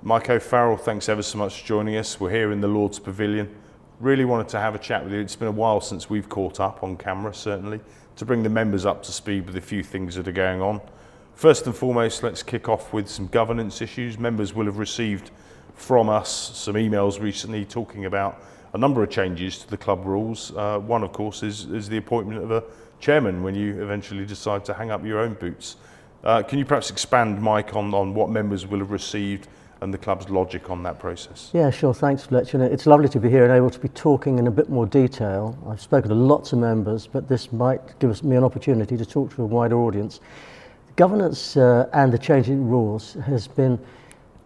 Mike O'Farrell, thanks ever so much for joining us. We're here in the Lord's Pavilion. Really wanted to have a chat with you. It's been a while since we've caught up on camera, certainly, to bring the members up to speed with a few things that are going on. First and foremost, let's kick off with some governance issues. Members will have received from us some emails recently talking about a number of changes to the club rules. One, of course, is the appointment of a chairman when you eventually decide to hang up your own boots. Can you perhaps expand, Mike, on what members will have received and the club's logic on that process? Yeah, sure. Thanks, Fletcher. It's lovely to be here and able to be talking in a bit more detail. I've spoken to lots of members, but this might give me an opportunity to talk to a wider audience. Governance and the changing rules has been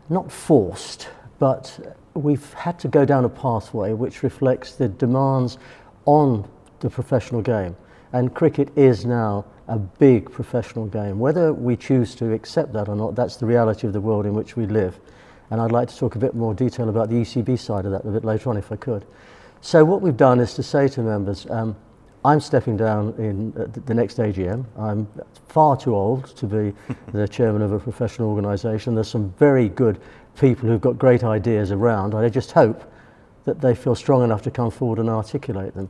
not forced, but we've had to go down a pathway which reflects the demands on the professional game. And cricket is now a big professional game. Whether we choose to accept that or not, that's the reality of the world in which we live. And I'd like to talk a bit more detail about the ECB side of that a bit later on if I could. So what we've done is to say to members, I'm stepping down in the next AGM. I'm far too old to be the chairman of a professional organisation. There's some very good people who've got great ideas around. I just hope that they feel strong enough to come forward and articulate them.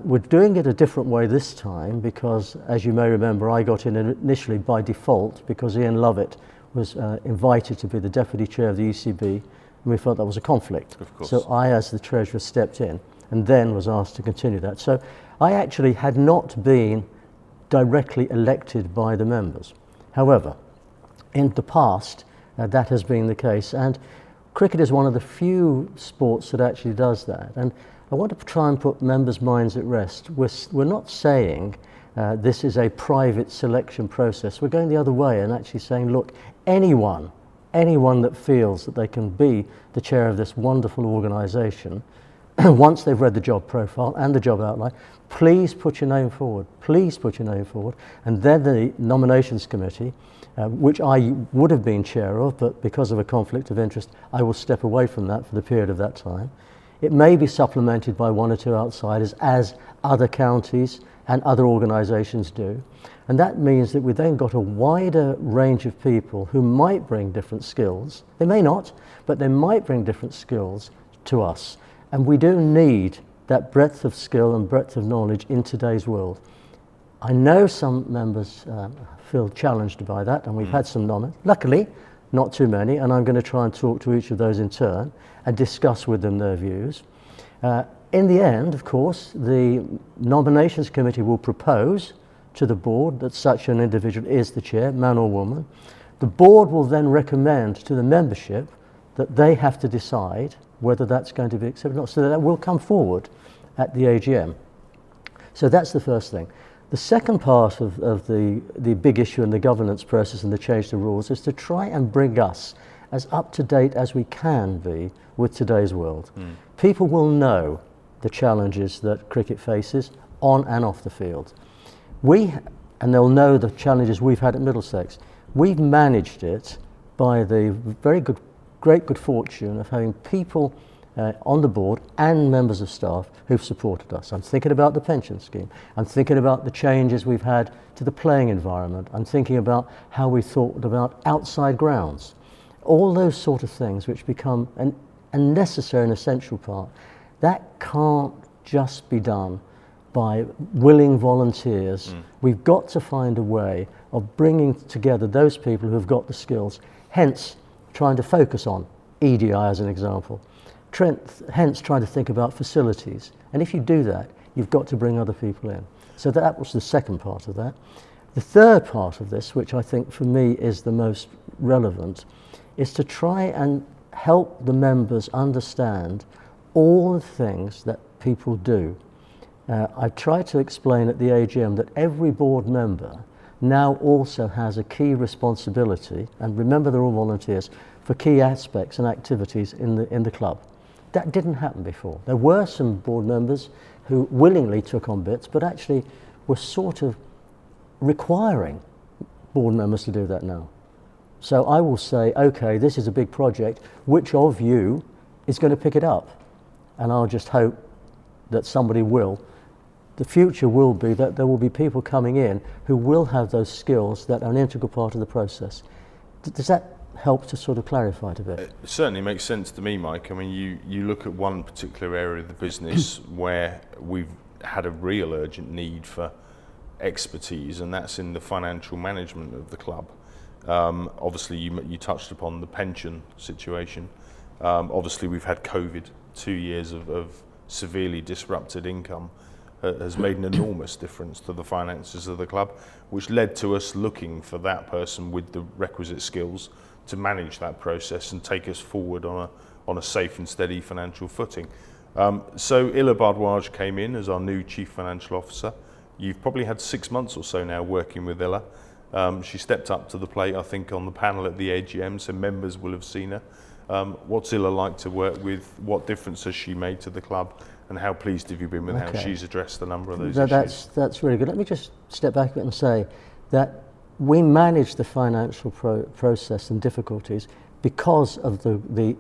We're doing it a different way this time because, as you may remember, I got in initially by default because Ian Lovett was invited to be the deputy chair of the ECB, and we felt that was a conflict. Of course. So I, as the treasurer, stepped in and then was asked to continue that. So I actually had not been directly elected by the members. However, in the past, that has been the case, and cricket is one of the few sports that actually does that. And I want to try and put members' minds at rest. We're not saying this is a private selection process. We're going the other way and actually saying, look, anyone that feels that they can be the chair of this wonderful organisation, once they've read the job profile and the job outline, please put your name forward. Please put your name forward. And then the nominations committee, which I would have been chair of, but because of a conflict of interest, I will step away from that for the period of that time. It may be supplemented by one or two outsiders, as other counties and other organisations do. And that means that we've then got a wider range of people who might bring different skills. They may not, but they might bring different skills to us. And we do need that breadth of skill and breadth of knowledge in today's world. I know some members feel challenged by that, and we've had some nominations. Luckily, not too many, and I'm going to try and talk to each of those in turn and discuss with them their views. In the end, of course, the nominations committee will propose to the board that such an individual is the chair, man or woman. The board will then recommend to the membership that they have to decide whether that's going to be accepted or not, so that will come forward at the AGM. So that's the first thing. The second part of the big issue in the governance process and the change to rules is to try and bring us as up to date as we can be with today's world. People will know the challenges that cricket faces on and off the field. And they'll know the challenges we've had at Middlesex. We've managed it by the great good fortune of having people on the board and members of staff who've supported us. I'm thinking about the pension scheme. I'm thinking about the changes we've had to the playing environment. I'm thinking about how we thought about outside grounds. All those sort of things which become a necessary and essential part. That can't just be done by willing volunteers. We've got to find a way of bringing together those people who've got the skills, hence trying to focus on EDI as an example. Hence trying to think about facilities. And if you do that, you've got to bring other people in. So that was the second part of that. The third part of this, which I think for me is the most relevant, is to try and help the members understand all the things that people do. I tried to explain at the AGM that every board member now also has a key responsibility, and remember they're all volunteers, for key aspects and activities in the club. That didn't happen before. There were some board members who willingly took on bits, but actually were sort of requiring board members to do that now. So I will say, okay, this is a big project, which of you is going to pick it up? And I'll just hope that somebody will. The future will be that there will be people coming in who will have those skills that are an integral part of the process. Does that help to sort of clarify it a bit? It certainly makes sense to me, Mike. I mean, you look at one particular area of the business where we've had a real urgent need for expertise, and that's in the financial management of the club. Obviously, you touched upon the pension situation. Obviously, we've had COVID, 2 years of severely disrupted income has made an enormous difference to the finances of the club, which led to us looking for that person with the requisite skills to manage that process and take us forward on a safe and steady financial footing. So Illa Bardwaj came in as our new Chief Financial Officer. You've probably had 6 months or so now working with Illa. She stepped up to the plate, I think, on the panel at the AGM, so members will have seen her. What's Illa like to work with? What difference has she made to the club? And how pleased have you been with how she's addressed a number of those issues? That's really good. Let me just step back a bit and say that we manage the financial process and difficulties because of the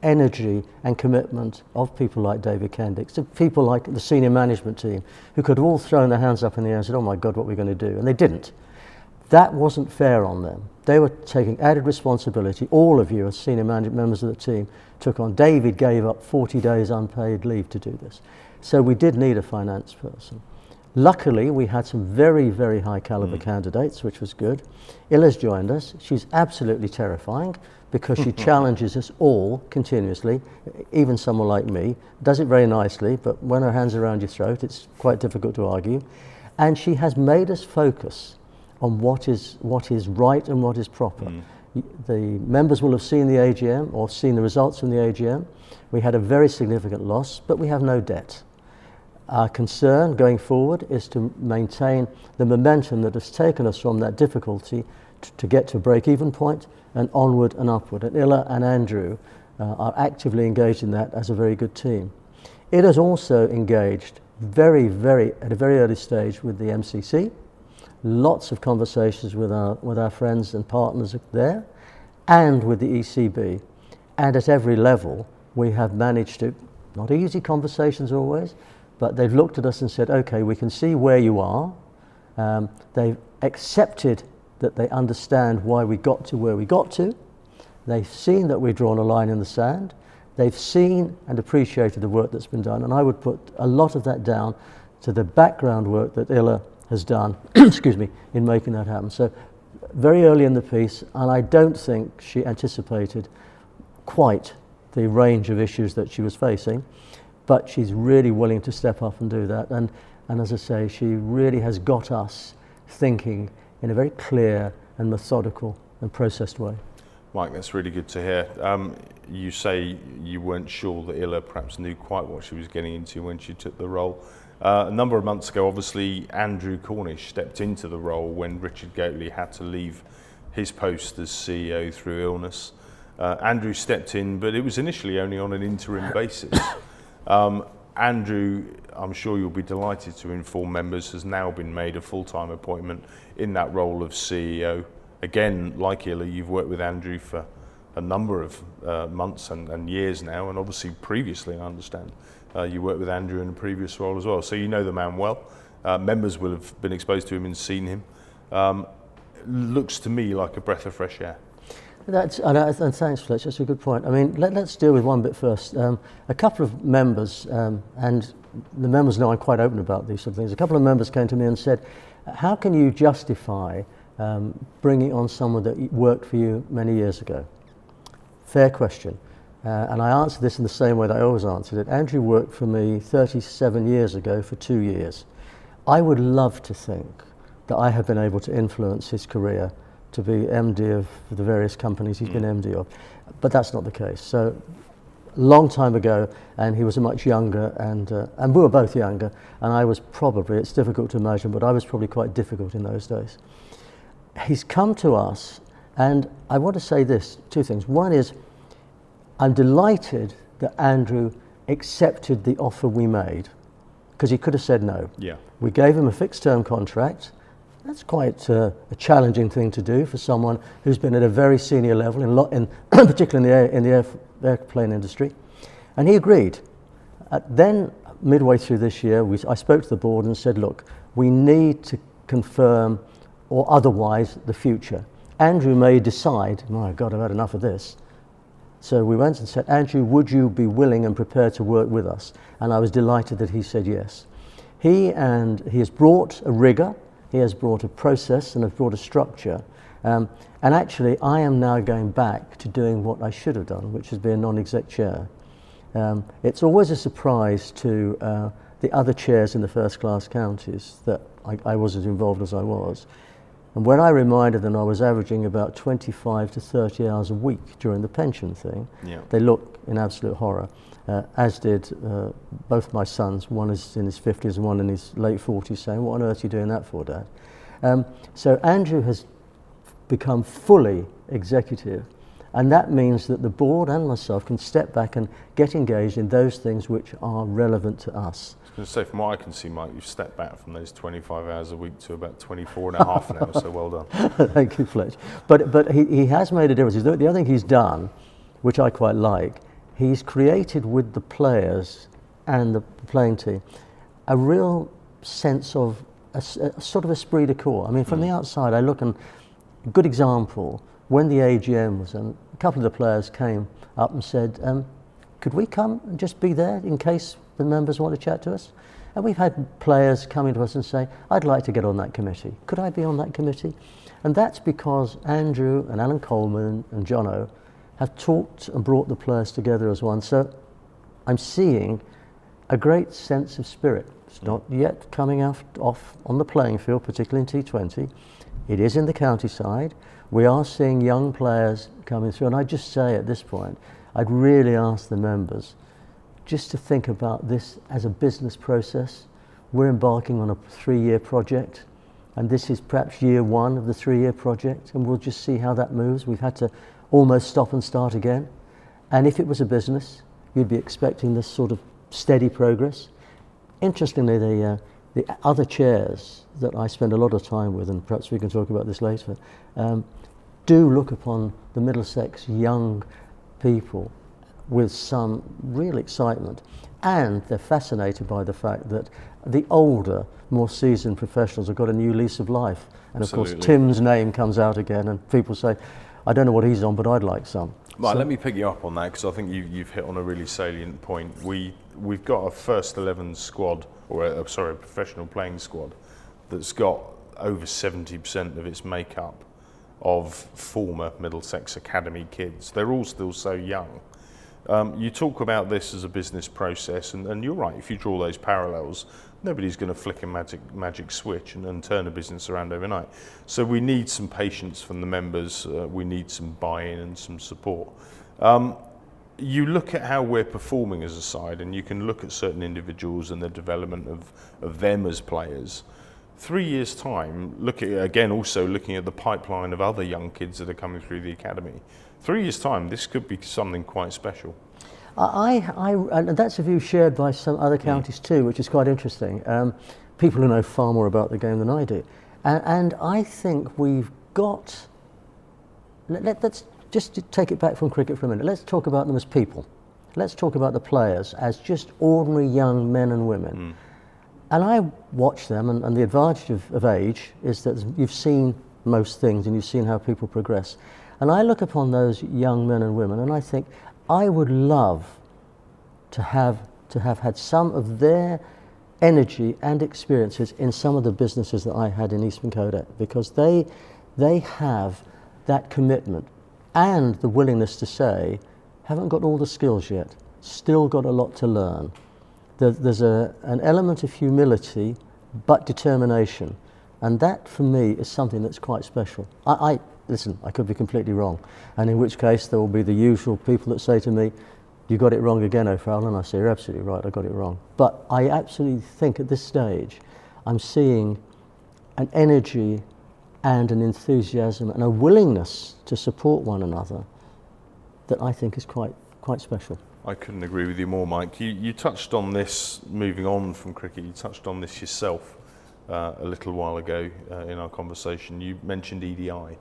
energy and commitment of people like David Kendricks, to people like the senior management team, who could have all thrown their hands up in the air and said, oh my God, what are we going to do? And they didn't. That wasn't fair on them. They were taking added responsibility. All of you as senior members of the team took on. David gave up 40 days unpaid leave to do this. So we did need a finance person. Luckily, we had some very, very high caliber candidates, which was good. Illa's joined us. She's absolutely terrifying because she challenges us all continuously, even someone like me. Does it very nicely, but when her hands are around your throat, it's quite difficult to argue. And she has made us focus on what is right and what is proper. The members will have seen the AGM or seen the results from the AGM. We had a very significant loss, but we have no debt. Our concern going forward is to maintain the momentum that has taken us from that difficulty to get to a break-even point and onward and upward. And Illa and Andrew are actively engaged in that as a very good team. It has also engaged at a very early stage with the MCC. Lots of conversations with our friends and partners there, and with the ECB. And at every level, we have managed to, not easy conversations always, but they've looked at us and said, okay, we can see where you are. They've accepted that they understand why we got to where we got to. They've seen that we've drawn a line in the sand. They've seen and appreciated the work that's been done. And I would put a lot of that down to the background work that Illa has done, excuse me, in making that happen. So very early in the piece, and I don't think she anticipated quite the range of issues that she was facing, but she's really willing to step up and do that. And as I say, she really has got us thinking in a very clear and methodical and processed way. Mike, that's really good to hear. You say you weren't sure that Illa perhaps knew quite what she was getting into when she took the role. A number of months ago, obviously, Andrew Cornish stepped into the role when Richard Goatley had to leave his post as CEO through illness. Andrew stepped in, but it was initially only on an interim basis. Andrew, I'm sure you'll be delighted to inform members, has now been made a full-time appointment in that role of CEO. Again, like Illa, you've worked with Andrew for a number of months and years now, and obviously previously, I understand, you worked with Andrew in a previous role as well, so you know the man well. Members will have been exposed to him and seen him. Looks to me like a breath of fresh air. And thanks, Fletch, that's a good point. I mean, let's deal with one bit first. A couple of members, and the members know I'm quite open about these sort of things, a couple of members came to me and said, how can you justify bringing on someone that worked for you many years ago? Fair question. And I answered this in the same way that I always answered it. Andrew worked for me 37 years ago for 2 years. I would love to think that I have been able to influence his career to be MD of the various companies he's been MD of, but that's not the case. So, a long time ago, and he was much younger, and we were both younger, and I was probably, it's difficult to imagine, but I was probably quite difficult in those days. He's come to us, and I want to say this, two things. One is, I'm delighted that Andrew accepted the offer we made, because he could have said no. Yeah. We gave him a fixed term contract. That's quite a challenging thing to do for someone who's been at a very senior level, particularly in the airplane industry. And he agreed. Then, midway through this year, I spoke to the board and said, look, we need to confirm or otherwise the future. Andrew may decide, my God, I've had enough of this. So we went and said, Andrew, would you be willing and prepared to work with us? And I was delighted that he said yes. He has brought a rigor, he has brought a process, and has brought a structure. And actually, I am now going back to doing what I should have done, which is be a non-exec chair. It's always a surprise to the other chairs in the first-class counties that I was as involved as I was. And when I reminded them I was averaging about 25 to 30 hours a week during the pension thing, they looked in absolute horror, as did both my sons. One is in his 50s and one in his late 40s, saying, what on earth are you doing that for, Dad? So Andrew has become fully executive, and that means that the board and myself can step back and get engaged in those things which are relevant to us. I was going to say, from what I can see, Mike, you've stepped back from those 25 hours a week to about 24 and a half now, so well done. Thank you, Fletch. But he has made a difference. The other thing he's done, which I quite like, he's created with the players and the playing team a real sense of a sort of esprit de corps. I mean, from the outside, I look, and a good example, when the AGM was on, a couple of the players came up and said, could we come and just be there in case the members want to chat to us? And we've had players coming to us and say, I'd like to get on that committee. Could I be on that committee? And that's because Andrew and Alan Coleman and Jono have talked and brought the players together as one. So I'm seeing a great sense of spirit. It's not yet coming off on the playing field, particularly in T20. It is in the county side. We are seeing young players coming through. And I just say at this point, I'd really ask the members just to think about this as a business process. We're embarking on a 3-year project, and this is perhaps year 1 of the 3-year project, and we'll just see how that moves. We've had to almost stop and start again. And if it was a business, you'd be expecting this sort of steady progress. Interestingly, the other chairs that I spend a lot of time with, and perhaps we can talk about this later, do look upon the Middlesex young people with some real excitement, and they're fascinated by the fact that the older, more seasoned professionals have got a new lease of life. And Absolutely. Of course, Tim's name comes out again, and people say, I don't know what he's on, but I'd like some. Right, let me pick you up on that, because I think you've hit on a really salient point. We've got a first 11 squad, or a professional playing squad, that's got over 70% of its makeup of former Middlesex Academy kids. They're all still so young. You talk about this as a business process, and you're right, if you draw those parallels, nobody's going to flick a magic switch and turn a business around overnight. So we need some patience from the members, we need some buy-in and some support. You look at how we're performing as a side, and you can look at certain individuals and the development of them as players. 3 years' time, looking at the pipeline of other young kids that are coming through the academy. 3 years' time, this could be something quite special. And that's a view shared by some other counties too, which is quite interesting. People who know far more about the game than I do. And I think we've got, let's just take it back from cricket for a minute. Let's talk about them as people. Let's talk about the players as just ordinary young men and women. And I watch them, and the advantage of age is that you've seen most things and you've seen how people progress. And I look upon those young men and women and I think I would love to have had some of their energy and experiences in some of the businesses that I had in Eastman Kodak, because they have that commitment and the willingness to say, haven't got all the skills yet, still got a lot to learn. There's an element of humility but determination, and that for me is something that's quite special. Listen, I could be completely wrong, and in which case there will be the usual people that say to me, you got it wrong again, O'Farrell, and I say, you're absolutely right, I got it wrong. But I absolutely think at this stage I'm seeing an energy and an enthusiasm and a willingness to support one another that I think is quite special. I couldn't agree with you more, Mike. You touched on this, moving on from cricket, you touched on this yourself a little while ago in our conversation. You mentioned EDI,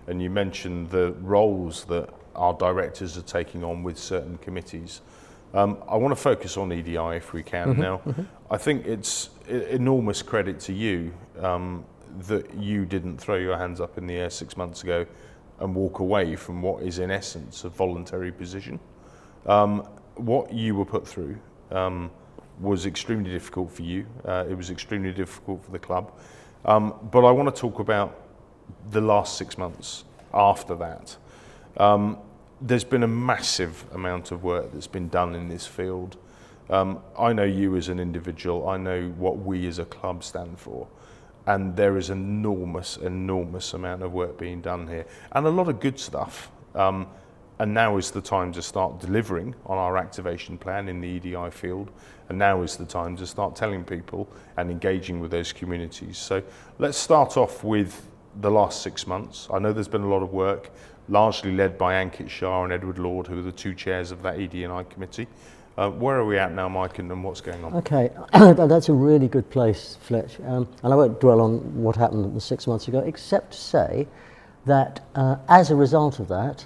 and you mentioned the roles that our directors are taking on with certain committees. I want to focus on EDI if we can now. I think it's enormous credit to you that you didn't throw your hands up in the air 6 months ago and walk away from what is in essence a voluntary position. What you were put through was extremely difficult for you. It was extremely difficult for the club. But I want to talk about the last 6 months after that. There's been a massive amount of work that's been done in this field. I know you as an individual, I know what we as a club stand for, and there is enormous amount of work being done here, and a lot of good stuff. And now is the time to start delivering on our activation plan in the EDI field, and now is the time to start telling people and engaging with those communities. So let's start off with the last 6 months. I know there's been a lot of work, largely led by Ankit Shah and Edward Lord, who are the two chairs of that ED&I committee. Where are we at now, Mike, and what's going on? Okay, that's a really good place, Fletch. And I won't dwell on what happened 6 months ago, except to say that as a result of that,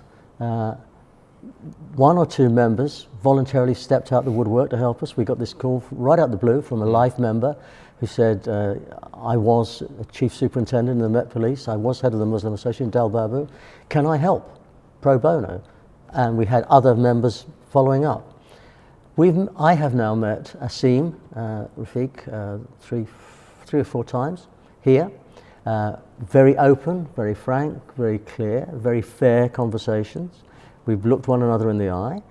one or two members voluntarily stepped out the woodwork to help us. We got this call right out the blue from a life member who said, I was a chief superintendent in the Met Police, I was head of the Muslim Association, Dal Babu, can I help pro bono? And we had other members following up. I have now met Asim Rafiq three or four times here. Very open, very frank, very clear, very fair conversations. We've looked one another in the eye.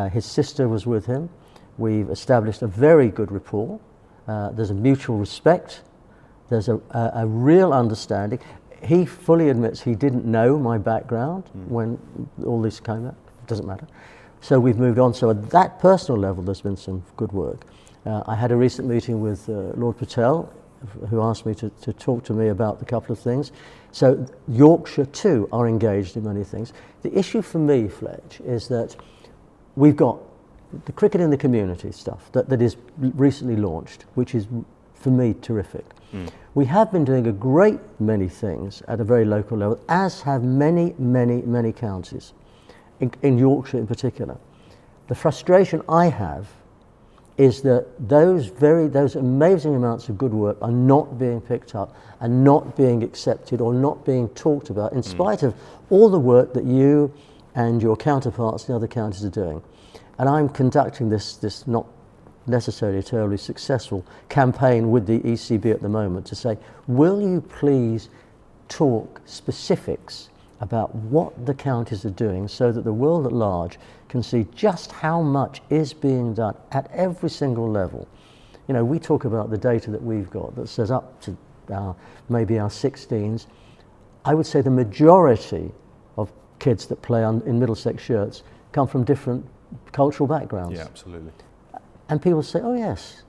His sister was with him. We've established a very good rapport. There's a mutual respect. There's a real understanding. He fully admits he didn't know my background when all this came out. It doesn't matter. So we've moved on. So at that personal level, there's been some good work. I had a recent meeting with Lord Patel, who asked me to talk to me about a couple of things. So Yorkshire too are engaged in many things. The issue for me, Fletch, is that we've got the cricket in the community stuff that is recently launched, which is for me terrific. We have been doing a great many things at a very local level, as have many counties, in Yorkshire in particular. The frustration I have is that those amazing amounts of good work are not being picked up and not being accepted or not being talked about, in spite of all the work that you and your counterparts in other counties are doing. And I'm conducting this not necessarily a terribly successful campaign with the ECB at the moment to say, will you please talk specifics about what the counties are doing so that the world at large can see just how much is being done at every single level. You know, we talk about the data that we've got that says up to maybe our 16s. I would say the majority of kids that play in Middlesex shirts come from different cultural backgrounds. Yeah, absolutely. And people say, oh yes,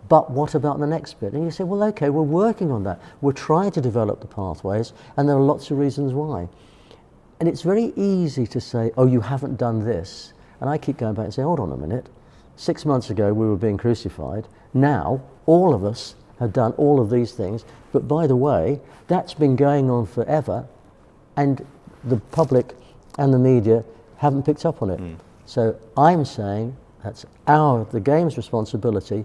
but what about the next bit? And you say, well, okay, we're working on that. We're trying to develop the pathways, and there are lots of reasons why. And it's very easy to say, oh, you haven't done this. And I keep going back and say, hold on a minute. 6 months ago, we were being crucified. Now, all of us have done all of these things. But by the way, that's been going on forever, and the public and the media haven't picked up on it. So I'm saying that's the game's responsibility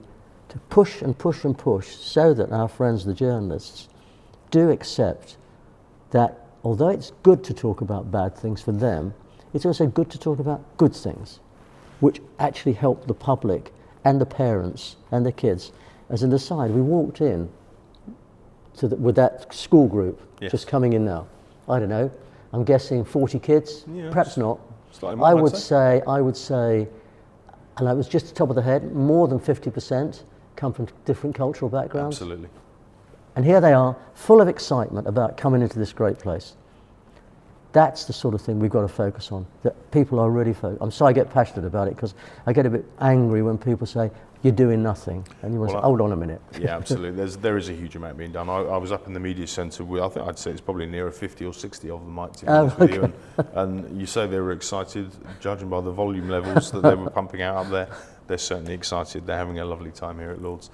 to push and push and push so that our friends, the journalists, do accept that although it's good to talk about bad things for them, it's also good to talk about good things, which actually help the public and the parents and the kids. As an aside, we walked in with that school group just coming in now. I don't know, I'm guessing 40 kids, perhaps not. I would say, and I was just the top of the head, more than 50% come from different cultural backgrounds. Absolutely. And here they are, full of excitement about coming into this great place. That's the sort of thing we've got to focus on, that people are really focused. I'm sorry I get passionate about it, because I get a bit angry when people say, you're doing nothing. And you want to say, hold on a minute. Yeah, absolutely. There is a huge amount being done. I was up in the media centre with, I think I'd say it's probably nearer 50 or 60 of them, Mike, to be honest with you. And you say they were excited, judging by the volume levels that they were pumping out up there. They're certainly excited. They're having a lovely time here at Lord's.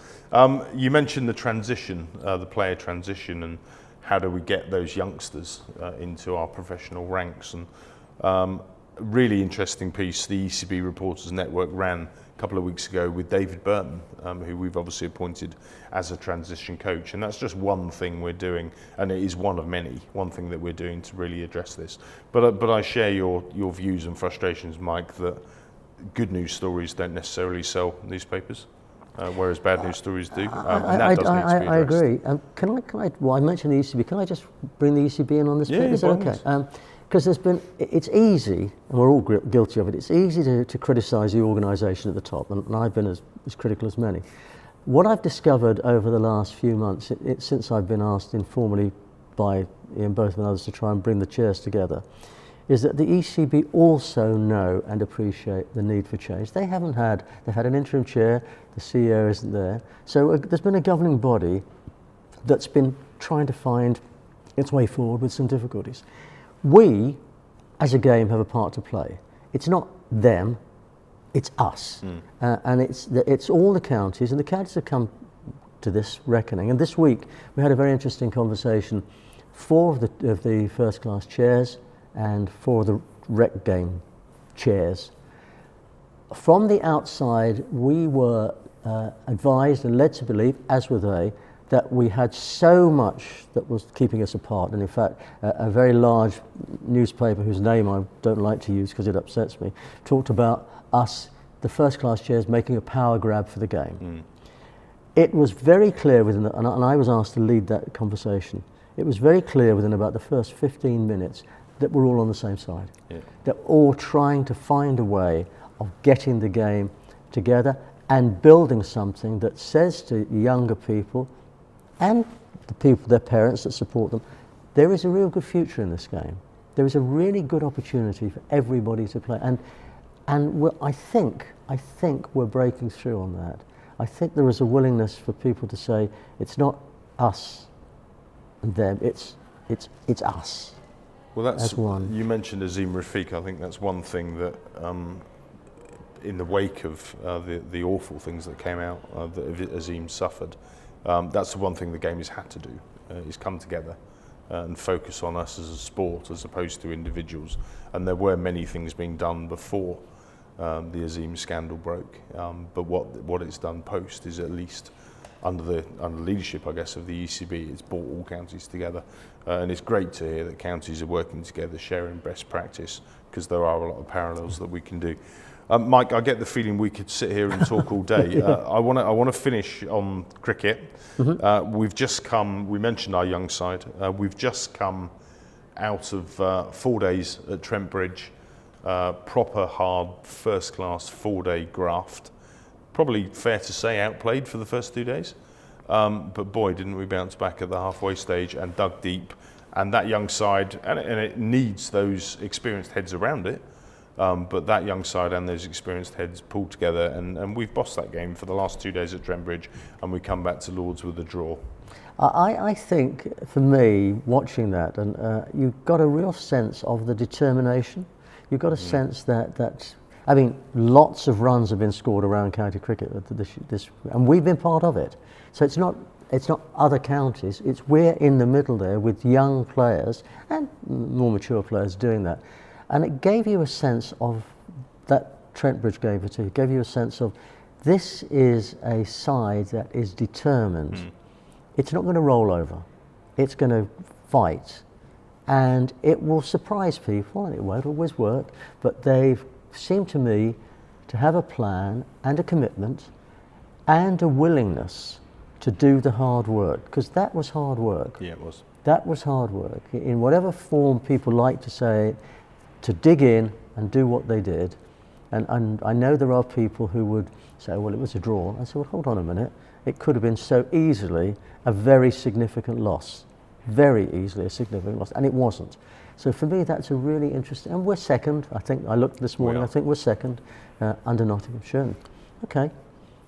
You mentioned the transition, the player transition, and how do we get those youngsters into our professional ranks. And a really interesting piece the ECB Reporters Network ran a couple of weeks ago with David Burton, who we've obviously appointed as a transition coach. And that's just one thing we're doing, and it is one of many, one thing that we're doing to really address this. But I share your views and frustrations, Mike, that good news stories don't necessarily sell newspapers. Whereas bad news stories do, and that does need to be addressed. I agree. Can I? Well, I mentioned the ECB. Can I just bring the ECB in on this bit? Is that okay? Because it's easy, and we're all guilty of it. It's easy to criticise the organisation at the top, and I've been as critical as many. What I've discovered over the last few months, since I've been asked informally by Ian Botham and others to try and bring the chairs together, is that the ECB also know and appreciate the need for change. They've had an interim chair, the CEO isn't there. So there's been a governing body that's been trying to find its way forward with some difficulties. We, as a game, have a part to play. It's not them, it's us. And it's all the counties, and the counties have come to this reckoning. And this week, we had a very interesting conversation. 4 of the first-class chairs and 4 of the rec game chairs. From the outside, we were advised and led to believe, as were they, that we had so much that was keeping us apart. And in fact, a very large newspaper, whose name I don't like to use because it upsets me, talked about us, the first-class chairs, making a power grab for the game. It was very clear within, and I was asked to lead that conversation, it was very clear within about the first 15 minutes that we're all on the same side. They're all trying to find a way of getting the game together and building something that says to younger people and the people, their parents that support them, there is a real good future in this game. There is a really good opportunity for everybody to play. And I think we're breaking through on that. I think there is a willingness for people to say, it's not us and them, it's us. Well, that's one. You mentioned Azim Rafiq. I think that's one thing that, in the wake of the awful things that came out that Azim suffered, that's the one thing the game has had to do, is come together and focus on us as a sport as opposed to individuals. And there were many things being done before the Azim scandal broke, but what it's done post is, at least under the leadership, I guess, of the ECB, it's brought all counties together, and it's great to hear that counties are working together, sharing best practice, because there are a lot of parallels that we can do. Mike, I get the feeling we could sit here and talk all day. I want to finish on cricket. We've just come. We mentioned our young side. We've just come out of 4 days at Trent Bridge, proper hard first-class 4-day graft. Probably fair to say outplayed for the first 2 days, but boy, didn't we bounce back at the halfway stage and dug deep. And that young side, and it needs those experienced heads around it. But that young side and those experienced heads pulled together, and we've bossed that game for the last 2 days at Trent Bridge, and we come back to Lords with a draw. I think, for me, watching that, and you've got a real sense of the determination. You've got a sense that I mean, lots of runs have been scored around county cricket this, and we've been part of it. So it's not other counties. It's we're in the middle there with young players and more mature players doing that. And it gave you a sense of, that Trent Bridge gave it to you, gave you a sense of, this is a side that is determined. It's not going to roll over. It's going to fight. And it will surprise people, and it won't always work, but they've seemed to me to have a plan and a commitment and a willingness to do the hard work, because that was hard work. Yeah, it was. That was hard work. In whatever form people like to say, to dig in and do what they did. And I know there are people who would say, well, it was a draw. I said, well, hold on a minute. It could have been so easily a very significant loss. Very easily a significant loss, and it wasn't. So for me, that's a really interesting, and we're second. I think I looked this morning, I think we're second under Nottinghamshire. Okay.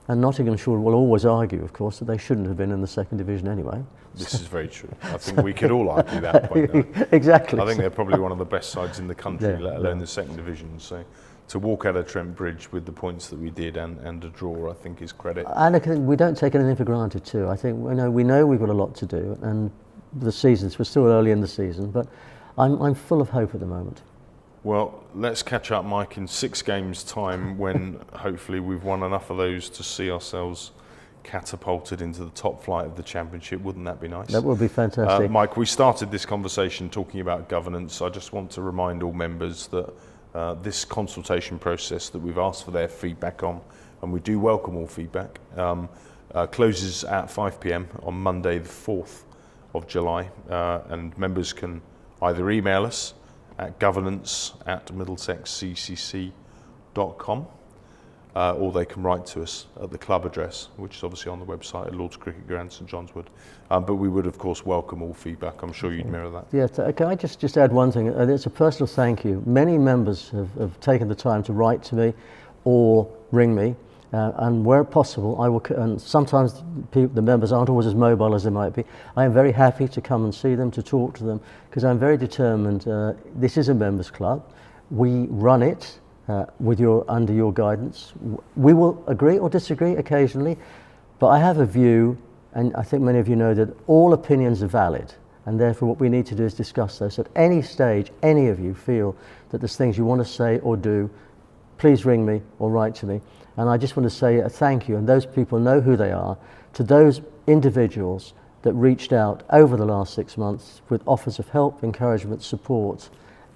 And Nottinghamshire will always argue, of course, that they shouldn't have been in the second division anyway. This is very true. I think we could all argue that point now. Exactly. I think they're probably one of the best sides in the country, let alone the second division. So to walk out of Trent Bridge with the points that we did and a draw, I think is credit. And I think we don't take anything for granted too. I think we know we've got a lot to do, and the seasons, we're still early in the season, but I'm full of hope at the moment. Well, let's catch up, Mike, in 6 games' time when hopefully we've won enough of those to see ourselves catapulted into the top flight of the Championship. Wouldn't that be nice? That would be fantastic. Mike, we started this conversation talking about governance. I just want to remind all members that this consultation process that we've asked for their feedback on, and we do welcome all feedback, closes at 5 p.m. on Monday the 4th of July, and members can either email us at governance@middlesexccc.com, or they can write to us at the club address, which is obviously on the website at Lord's Cricket Ground, St John's Wood. But we would, of course, welcome all feedback. I'm sure you'd mirror that. Yeah, can I just add one thing? It's a personal thank you. Many members have taken the time to write to me or ring me, and where possible, I will. And sometimes the members aren't always as mobile as they might be. I am very happy to come and see them, to talk to them, because I'm very determined. This is a members' club. We run it under your guidance. We will agree or disagree occasionally, but I have a view, and I think many of you know that all opinions are valid, and therefore what we need to do is discuss those. So at any stage, any of you feel that there's things you want to say or do, please ring me or write to me. And I just want to say a thank you, and those people know who they are, to those individuals that reached out over the last 6 months with offers of help, encouragement, support,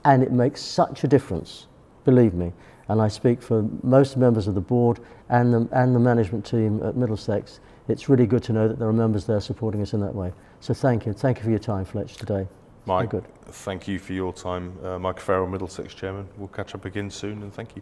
and it makes such a difference, believe me. And I speak for most members of the board and the management team at Middlesex. It's really good to know that there are members there supporting us in that way. So thank you. Thank you for your time, Fletch, today. Mike, thank you for your time. Mike Farrell, Middlesex Chairman. We'll catch up again soon, and thank you.